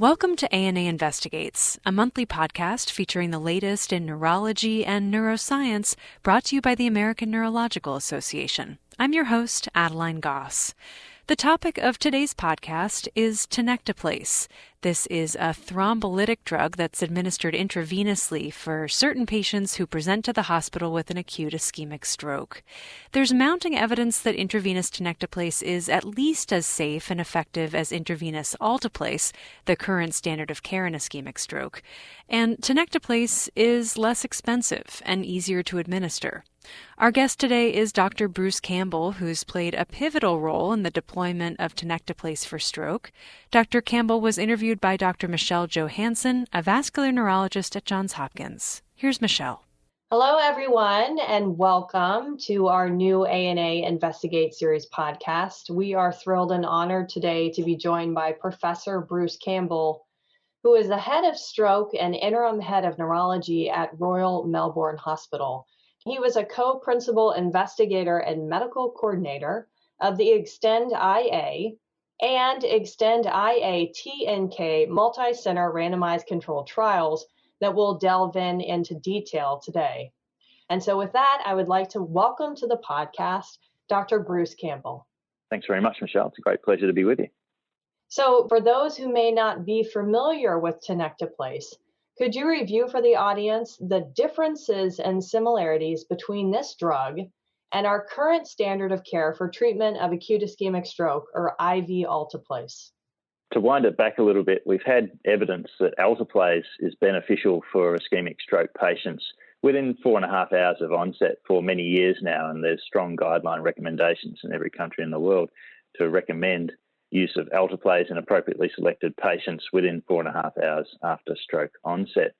Welcome to ANA Investigates, a monthly podcast featuring the latest in neurology and neuroscience, brought to you by the American Neurological Association. I'm your host, Adeline Goss. The topic of today's podcast is Tenecteplase. This is a thrombolytic drug that's administered intravenously for certain patients who present to the hospital with an acute ischemic stroke. There's mounting evidence that intravenous Tenecteplase is at least as safe and effective as intravenous alteplase, the current standard of care in ischemic stroke. And Tenecteplase is less expensive and easier to administer. Our guest today is Dr. Bruce Campbell, who's played a pivotal role in the deployment of Tenecteplase for stroke. Dr. Campbell was interviewed by Dr. Michelle Johansen, a vascular neurologist at Johns Hopkins. Here's Michelle. Hello, everyone, and welcome to our new ANA Investigate series podcast. We are thrilled and honored today to be joined by Professor Bruce Campbell, who is the head of stroke and interim head of neurology at Royal Melbourne Hospital. He was a co-principal investigator and medical coordinator of the Extend IA and Extend IA TNK multi-center randomized controlled trials that we'll delve into detail today. And so with that, I would like to welcome to the podcast Dr. Bruce Campbell. Thanks very much, Michelle. It's a great pleasure to be with you. So for those who may not be familiar with Tenecteplase, could you review for the audience the differences and similarities between this drug and our current standard of care for treatment of acute ischemic stroke, or IV alteplase? To wind it back a little bit, we've had evidence that alteplase is beneficial for ischemic stroke patients within 4.5 hours of onset for many years now, and there's strong guideline recommendations in every country in the world to recommend use of alteplase in appropriately selected patients within 4.5 hours after stroke onset.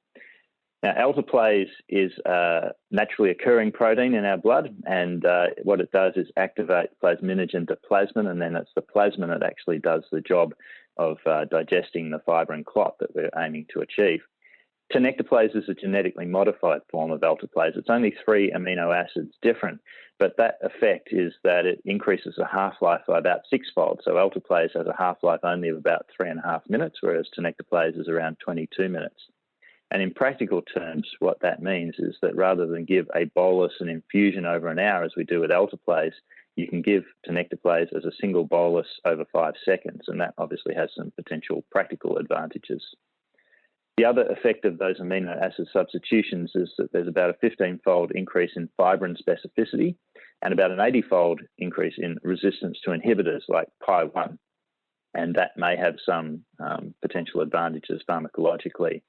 Now, alteplase is a naturally occurring protein in our blood, and what it does is activate plasminogen to plasmin, and then it's the plasmin that actually does the job of digesting the fibrin clot that we're aiming to achieve. Tenecteplase is a genetically modified form of alteplase. It's only 3 amino acids different, but that effect is that it increases the half-life by about 6-fold. So alteplase has a half-life only of about 3.5 minutes, whereas Tenecteplase is around 22 minutes. And in practical terms, what that means is that rather than give a bolus and infusion over an hour, as we do with alteplase, you can give Tenecteplase as a single bolus over 5 seconds, and that obviously has some potential practical advantages. The other effect of those amino acid substitutions is that there's about a 15-fold increase in fibrin specificity and about an 80-fold increase in resistance to inhibitors like PI1, and that may have some potential advantages pharmacologically.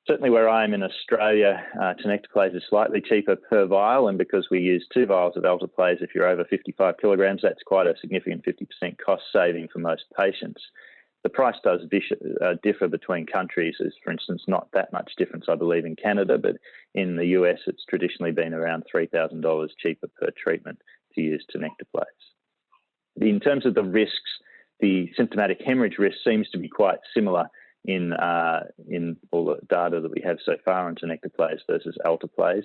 Certainly where I am in Australia, Tenecteplase is slightly cheaper per vial, and because we use 2 vials of alteplase, if you're over 55 kilograms, that's quite a significant 50% cost saving for most patients. The price does differ between countries. There's, for instance, not that much difference, I believe, in Canada, but in the US, it's traditionally been around $3,000 cheaper per treatment to use Tenecteplase. In terms of the risks, the symptomatic hemorrhage risk seems to be quite similar in all the data that we have so far on Tenecteplase versus alteplase.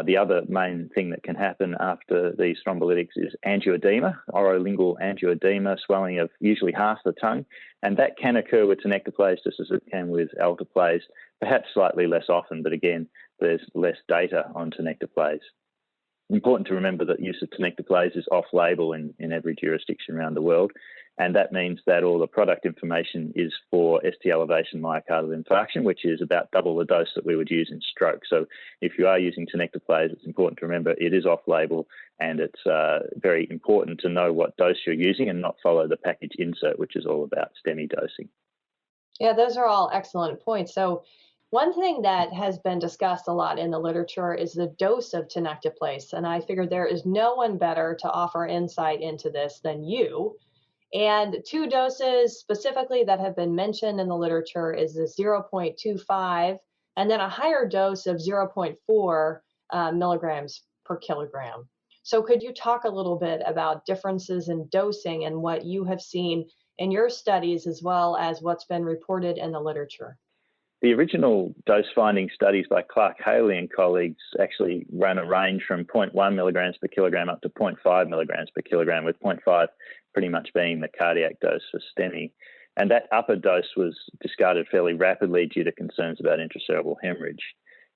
The other main thing that can happen after these thrombolytics is angioedema, orolingual angioedema, swelling of usually half the tongue, and that can occur with Tenecteplase just as it can with alteplase, perhaps slightly less often, but again, there's less data on Tenecteplase. Important to remember that use of Tenecteplase is off-label in every jurisdiction around the world, and that means that all the product information is for ST elevation myocardial infarction, which is about double the dose that we would use in stroke. So if you are using Tenecteplase, it's important to remember it is off-label, and it's very important to know what dose you're using and not follow the package insert, which is all about STEMI dosing. Yeah, those are all excellent points. So one thing that has been discussed a lot in the literature is the dose of Tenecteplase, and I figured there is no one better to offer insight into this than you. And 2 doses specifically that have been mentioned in the literature is the 0.25 and then a higher dose of 0.4 milligrams per kilogram. So could you talk a little bit about differences in dosing and what you have seen in your studies as well as what's been reported in the literature? The original dose-finding studies by Clark Haley and colleagues actually ran a range from 0.1 milligrams per kilogram up to 0.5 milligrams per kilogram, with 0.5 pretty much being the cardiac dose for STEMI. And that upper dose was discarded fairly rapidly due to concerns about intracerebral hemorrhage.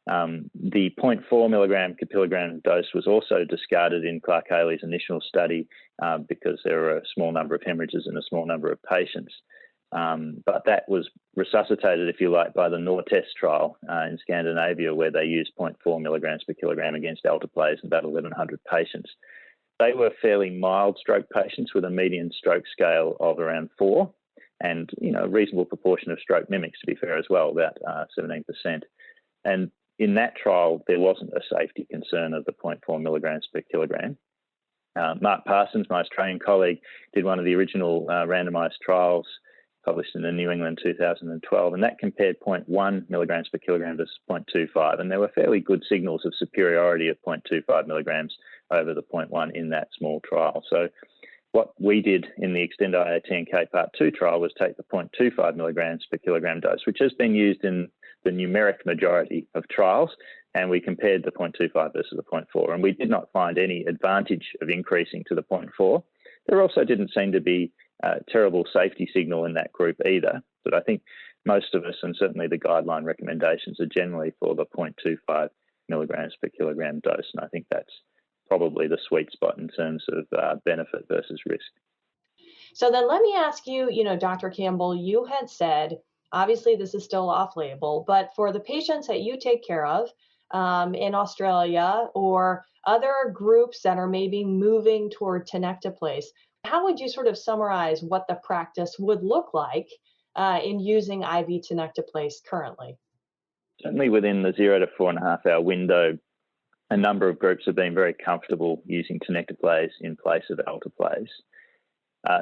The 0.4 milligram per kilogram dose was also discarded in Clark Haley's initial study because there were a small number of hemorrhages in a small number of patients. But that was resuscitated, if you like, by the NORTEST trial in Scandinavia, where they used 0.4 milligrams per kilogram against alteplase in about 1,100 patients. They were fairly mild stroke patients with a median stroke scale of around 4, and a reasonable proportion of stroke mimics, to be fair, as well, about 17%. And in that trial, there wasn't a safety concern of the 0.4 milligrams per kilogram. Mark Parsons, my Australian colleague, did one of the original randomised trials published in the New England 2012, and that compared 0.1 milligrams per kilogram to 0.25, and there were fairly good signals of superiority of 0.25 milligrams over the 0.1 in that small trial. So what we did in the Extend-IAT&K Part 2 trial was take the 0.25 milligrams per kilogram dose, which has been used in the numeric majority of trials, and we compared the 0.25 versus the 0.4, and we did not find any advantage of increasing to the 0.4. There also didn't seem to be a terrible safety signal in that group either, but I think most of us, and certainly the guideline recommendations, are generally for the 0.25 milligrams per kilogram dose, and I think that's probably the sweet spot in terms of benefit versus risk. So then let me ask you, Dr. Campbell, you had said, obviously this is still off-label, but for the patients that you take care of in Australia or other groups that are maybe moving toward Tenecteplase, how would you sort of summarize what the practice would look like in using IV Tenecteplase currently? Certainly within the 0 to 4.5 hour window, a number of groups have been very comfortable using Tenecteplase in place of alteplase.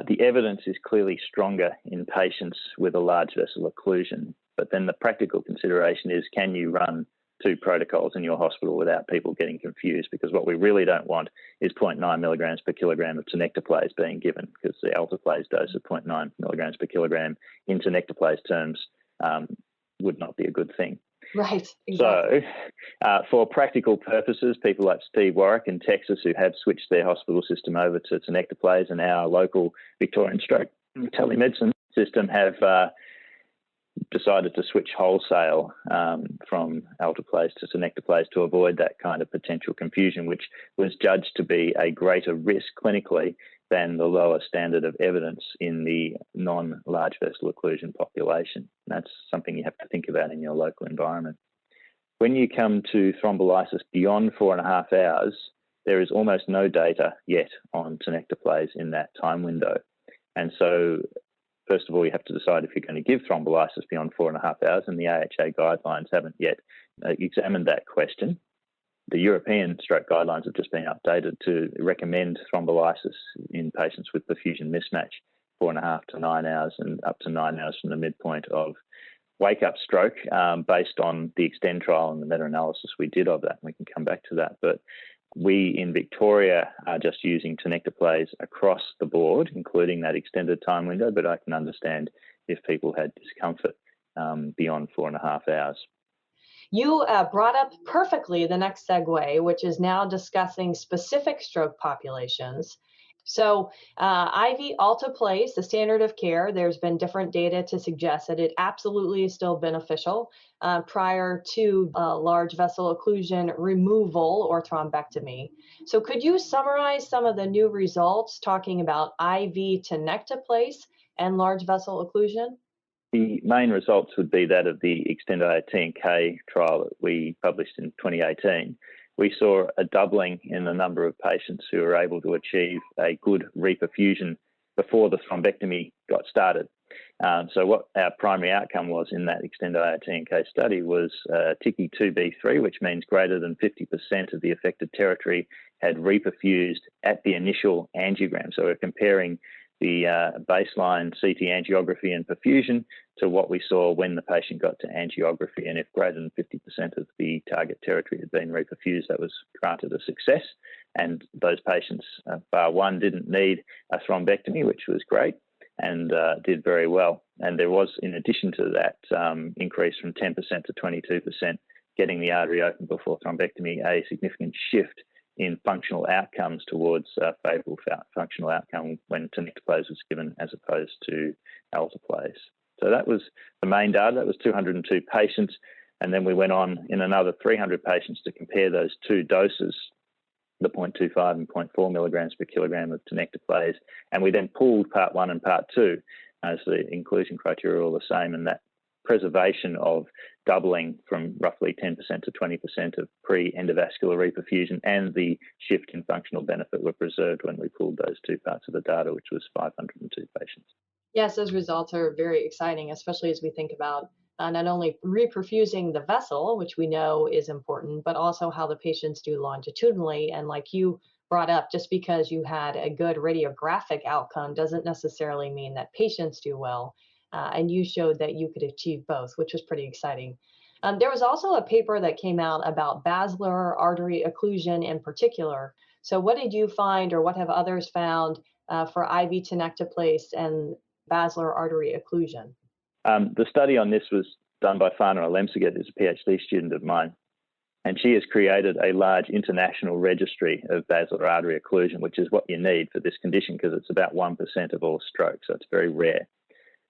The evidence is clearly stronger in patients with a large vessel occlusion, but then the practical consideration is, can you run 2 protocols in your hospital without people getting confused? Because what we really don't want is 0.9 milligrams per kilogram of Tenecteplase being given, because the alteplase dose of 0.9 milligrams per kilogram in Tenecteplase terms would not be a good thing. Right. Exactly. So for practical purposes, people like Steve Warwick in Texas, who have switched their hospital system over to Tenecteplase, and our local Victorian stroke telemedicine system have decided to switch wholesale from alteplase to Tenecteplase to avoid that kind of potential confusion, which was judged to be a greater risk clinically than the lower standard of evidence in the non-large vessel occlusion population. And that's something you have to think about in your local environment. When you come to thrombolysis beyond 4.5 hours, there is almost no data yet on Tenecteplase in that time window. And so, first of all, you have to decide if you're going to give thrombolysis beyond 4.5 hours, and the AHA guidelines haven't yet examined that question. The European stroke guidelines have just been updated to recommend thrombolysis in patients with perfusion mismatch, 4.5 to 9 hours and up to 9 hours from the midpoint of wake-up stroke, based on the Extend trial and the meta-analysis we did of that. We can come back to that. But we in Victoria are just using Tenecteplase across the board, including that extended time window, but I can understand if people had discomfort beyond 4.5 hours. You brought up perfectly the next segue, which is now discussing specific stroke populations. So IV alteplase, the standard of care, there's been different data to suggest that it absolutely is still beneficial prior to large vessel occlusion removal or thrombectomy. So could you summarize some of the new results talking about IV Tenecteplase and large vessel occlusion? The main results would be that of the Extend-IAT&K trial that we published in 2018. We saw a doubling in the number of patients who were able to achieve a good reperfusion before the thrombectomy got started. So what our primary outcome was in that Extend-IAT&K study was TICI 2B3, which means greater than 50% of the affected territory had reperfused at the initial angiogram. So we're comparing the baseline CT angiography and perfusion to what we saw when the patient got to angiography. And if greater than 50% of the target territory had been reperfused, that was granted a success. And those patients, bar one, didn't need a thrombectomy, which was great, and did very well. And there was, in addition to that, increase from 10% to 22%, getting the artery open before thrombectomy, a significant shift in functional outcomes towards favourable functional outcome when Tenecteplase was given as opposed to alteplase. So that was the main data. That was 202 patients. And then we went on in another 300 patients to compare those two doses, the 0.25 and 0.4 milligrams per kilogram of Tenecteplase. And we then pooled part 1 and part 2 as the inclusion criteria are all the same. And that preservation of doubling from roughly 10% to 20% of pre-endovascular reperfusion and the shift in functional benefit were preserved when we pooled those two parts of the data, which was 502 patients. Yes, those results are very exciting, especially as we think about not only reperfusing the vessel, which we know is important, but also how the patients do longitudinally. And like you brought up, just because you had a good radiographic outcome doesn't necessarily mean that patients do well. And you showed that you could achieve both, which was pretty exciting. There was also a paper that came out about basilar artery occlusion in particular. So what did you find, or what have others found for IV Tenecteplase and basilar artery occlusion? The study on this was done by Fana Alemseget, who's a PhD student of mine. And she has created a large international registry of basilar artery occlusion, which is what you need for this condition because it's about 1% of all strokes, so it's very rare.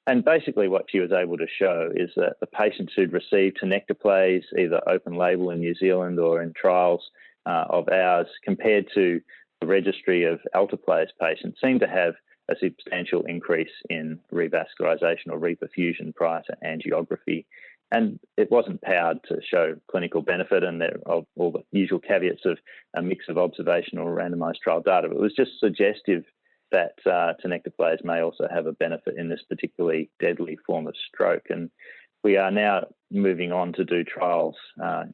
And basically what she was able to show is that the patients who'd received Tenecteplase, either open label in New Zealand or in trials of ours, compared to the registry of alteplase patients, seemed to have a substantial increase in revascularization or reperfusion prior to angiography. And it wasn't powered to show clinical benefit, and there are all the usual caveats of a mix of observational or randomized trial data. But it was just suggestive that Tenecteplase may also have a benefit in this particularly deadly form of stroke. And we are now moving on to do trials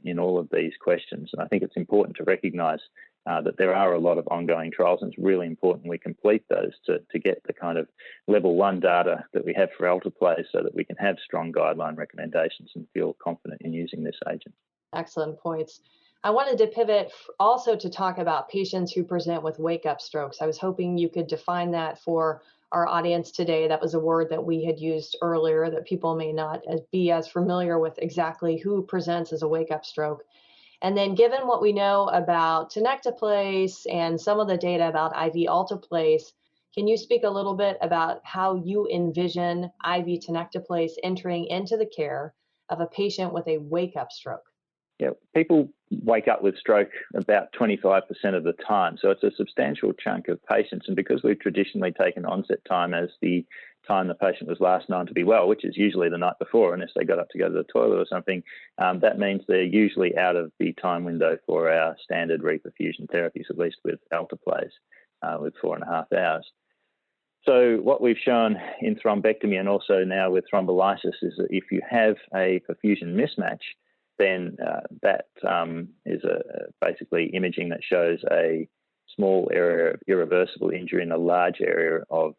in all of these questions. And I think it's important to recognise that there are a lot of ongoing trials, and it's really important we complete those to get the kind of level 1 data that we have for alteplase so that we can have strong guideline recommendations and feel confident in using this agent. Excellent points. I wanted to pivot also to talk about patients who present with wake-up strokes. I was hoping you could define that for our audience today. That was a word that we had used earlier that people may not be as familiar with exactly who presents as a wake-up stroke. And then given what we know about Tenecteplase and some of the data about IV alteplase, can you speak a little bit about how you envision IV Tenecteplase entering into the care of a patient with a wake-up stroke? Yeah, people wake up with stroke about 25% of the time. So it's a substantial chunk of patients. And because we've traditionally taken onset time as the time the patient was last known to be well, which is usually the night before, unless they got up to go to the toilet or something, that means they're usually out of the time window for our standard reperfusion therapies, at least with alteplase, with 4.5 hours. So what we've shown in thrombectomy and also now with thrombolysis is that if you have a perfusion mismatch, then that is basically imaging that shows a small area of irreversible injury in a large area of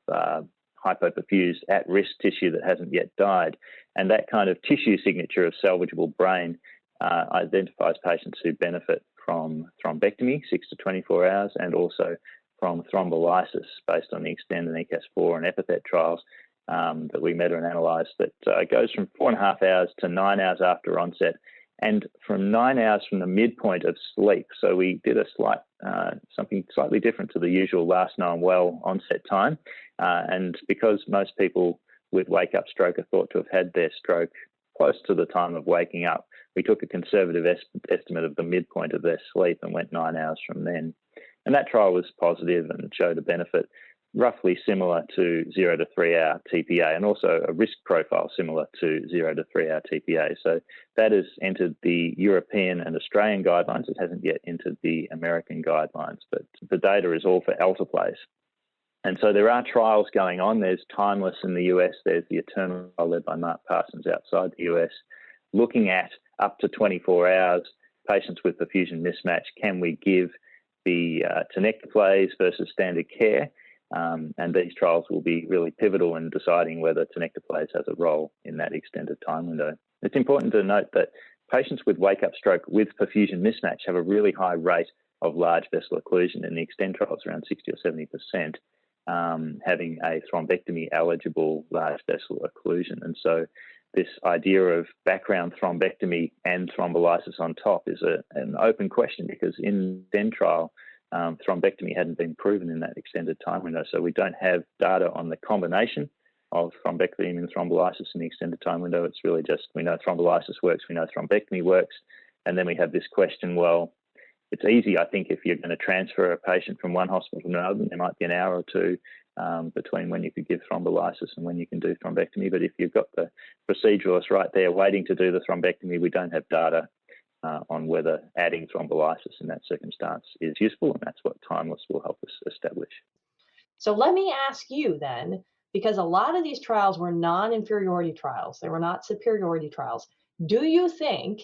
hypoperfused at-risk tissue that hasn't yet died. And that kind of tissue signature of salvageable brain identifies patients who benefit from thrombectomy, 6 to 24 hours, and also from thrombolysis based on the Extend and ECAS4 and Epithet trials that we meta and analysed that goes from 4.5 hours to 9 hours after onset, and from 9 hours from the midpoint of sleep. So we did a something slightly different to the usual last known well onset time. And because most people with wake-up stroke are thought to have had their stroke close to the time of waking up, we took a conservative estimate of the midpoint of their sleep and went 9 hours from then. And that trial was positive and showed a benefit roughly similar to 0 to 3 hour TPA, and also a risk profile similar to 0 to 3 hour TPA. So that has entered the European and Australian guidelines. It hasn't yet entered the American guidelines, but the data is all for alteplase. And so there are trials going on. There's Timeless in the US. There's the Eternal trial led by Mark Parsons outside the US, looking at up to 24 hours patients with perfusion mismatch. Can we give the Tenecteplase versus standard care? And these trials will be really pivotal in deciding whether Tenecteplase has a role in that extended time window. It's important to note that patients with wake-up stroke with perfusion mismatch have a really high rate of large vessel occlusion. In the Extend trials, around 60 or 70%, having a thrombectomy-eligible large vessel occlusion. And so this idea of background thrombectomy and thrombolysis on top is an open question, because in the Extend trial, thrombectomy hadn't been proven in that extended time window. So we don't have data on the combination of thrombectomy and thrombolysis in the extended time window. It's really just, we know thrombolysis works, we know thrombectomy works. And then we have this question, well, it's easy, I think, if you're going to transfer a patient from one hospital to another, there might be an hour or two between when you could give thrombolysis and when you can do thrombectomy. But if you've got the proceduralist right there waiting to do the thrombectomy, we don't have data on whether adding thrombolysis in that circumstance is useful, and that's what Timeless will help us establish. So let me ask you then, because a lot of these trials were non-inferiority trials, they were not superiority trials. Do you think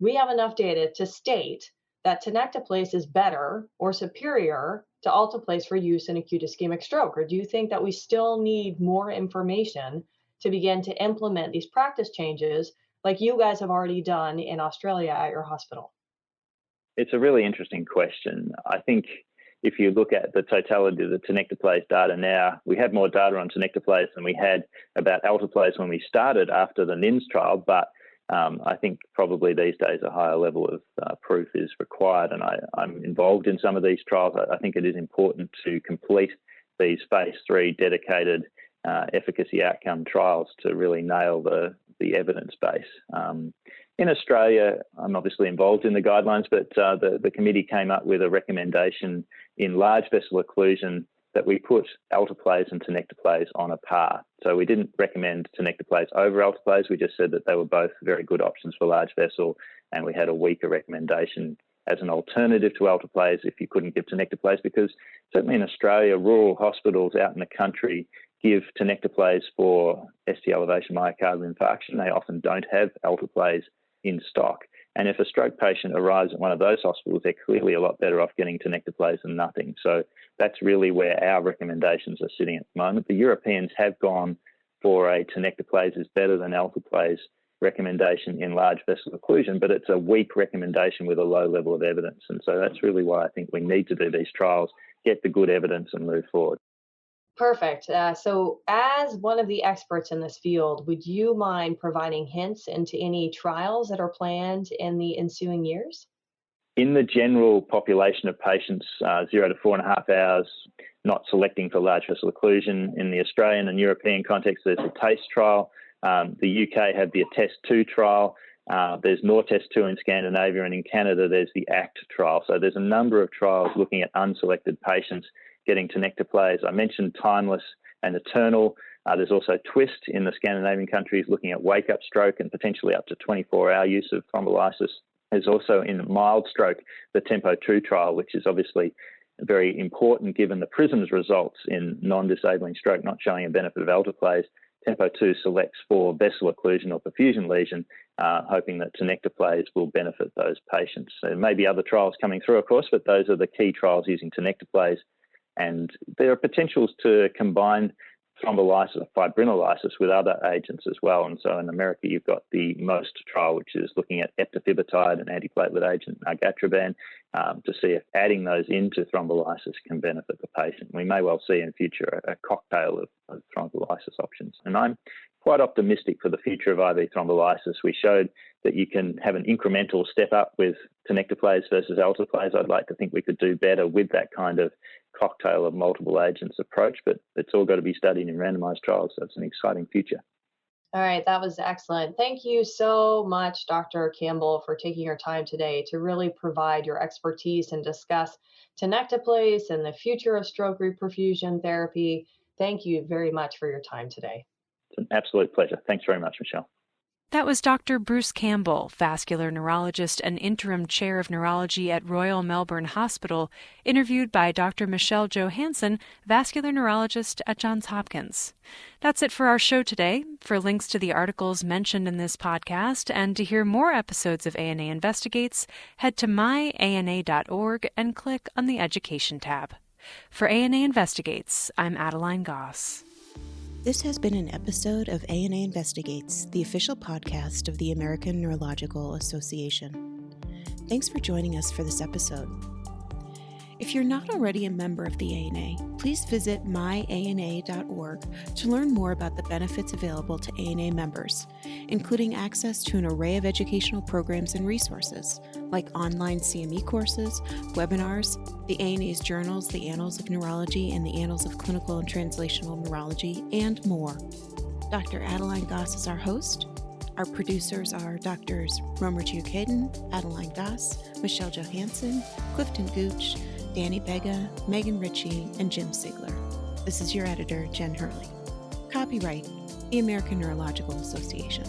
we have enough data to state that Tenecteplase is better or superior to alteplase for use in acute ischemic stroke? Or do you think that we still need more information to begin to implement these practice changes like you guys have already done in Australia at your hospital? It's a really interesting question. I think if you look at the totality of the Tenecteplase data now, we have more data on Tenecteplase than we had about alteplase when we started after the NINS trial, but I think probably these days a higher level of proof is required, and I'm involved in some of these trials. I think it is important to complete these phase 3 dedicated efficacy outcome trials to really nail the evidence base. In Australia, I'm obviously involved in the guidelines, but the committee came up with a recommendation in large vessel occlusion that we put alteplase and Tenecteplase on a par. So we didn't recommend Tenecteplase over alteplase. We just said that they were both very good options for large vessel, and we had a weaker recommendation as an alternative to alteplase if you couldn't give Tenecteplase, because certainly in Australia, rural hospitals out in the country give Tenecteplase for ST elevation myocardial infarction. They often don't have alteplase in stock. And if a stroke patient arrives at one of those hospitals, they're clearly a lot better off getting Tenecteplase than nothing. So that's really where our recommendations are sitting at the moment. The Europeans have gone for a Tenecteplase is better than alteplase recommendation in large vessel occlusion, but it's a weak recommendation with a low level of evidence. And so that's really why I think we need to do these trials, get the good evidence and move forward. Perfect. So as one of the experts in this field, would you mind providing hints into any trials that are planned in the ensuing years? In the general population of patients, 0 to 4.5 hours, not selecting for large vessel occlusion, in the Australian and European context, there's a TASTE trial. The UK have the ATTEST-2 trial. There's NORTEST-2 in Scandinavia, and in Canada, there's the ACT trial. So there's a number of trials looking at unselected patients getting Tenecteplase. I mentioned Timeless and Eternal. There's also TWIST in the Scandinavian countries looking at wake-up stroke and potentially up to 24-hour use of thrombolysis. There's also in mild stroke the TEMPO-2 trial, which is obviously very important given the PRISM's results in non-disabling stroke not showing a benefit of alteplase. TEMPO-2 selects for vessel occlusion or perfusion lesion, hoping that Tenecteplase will benefit those patients. So there may be other trials coming through, of course, but those are the key trials using Tenecteplase. And there are potentials to combine thrombolysis or fibrinolysis with other agents as well. And so in America, you've got the MOST trial, which is looking at eptifibatide, an antiplatelet agent, argatroban, to see if adding those into thrombolysis can benefit the patient. We may well see in future a cocktail of thrombolysis options. And I'm quite optimistic for the future of IV thrombolysis. We showed that you can have an incremental step up with Tenecteplase versus alteplase. I'd like to think we could do better with that kind of cocktail of multiple agents approach, but it's all got to be studied in randomized trials. So it's an exciting future. All right, that was excellent. Thank you so much, Dr. Campbell, for taking your time today to really provide your expertise and discuss Tenecteplase and the future of stroke reperfusion therapy. Thank you very much for your time today. It's an absolute pleasure. Thanks very much, Michelle. That was Dr. Bruce Campbell, vascular neurologist and interim chair of neurology at Royal Melbourne Hospital, interviewed by Dr. Michelle Johansen, vascular neurologist at Johns Hopkins. That's it for our show today. For links to the articles mentioned in this podcast and to hear more episodes of ANA Investigates, head to myana.org and click on the Education tab. For ANA Investigates, I'm Adeline Goss. This has been an episode of ANA Investigates, the official podcast of the American Neurological Association. Thanks for joining us for this episode. If you're not already a member of the ANA, please visit myana.org to learn more about the benefits available to ANA members, including access to an array of educational programs and resources, like online CME courses, webinars, the ANA's journals, the Annals of Neurology and the Annals of Clinical and Translational Neurology, and more. Dr. Adeline Goss is our host. Our producers are Drs. Romer Giucaden, Adeline Goss, Michelle Johansen, Clifton Gooch, Danny Bega, Megan Ritchie, and Jim Sigler. This is your editor, Jen Hurley. Copyright, the American Neurological Association.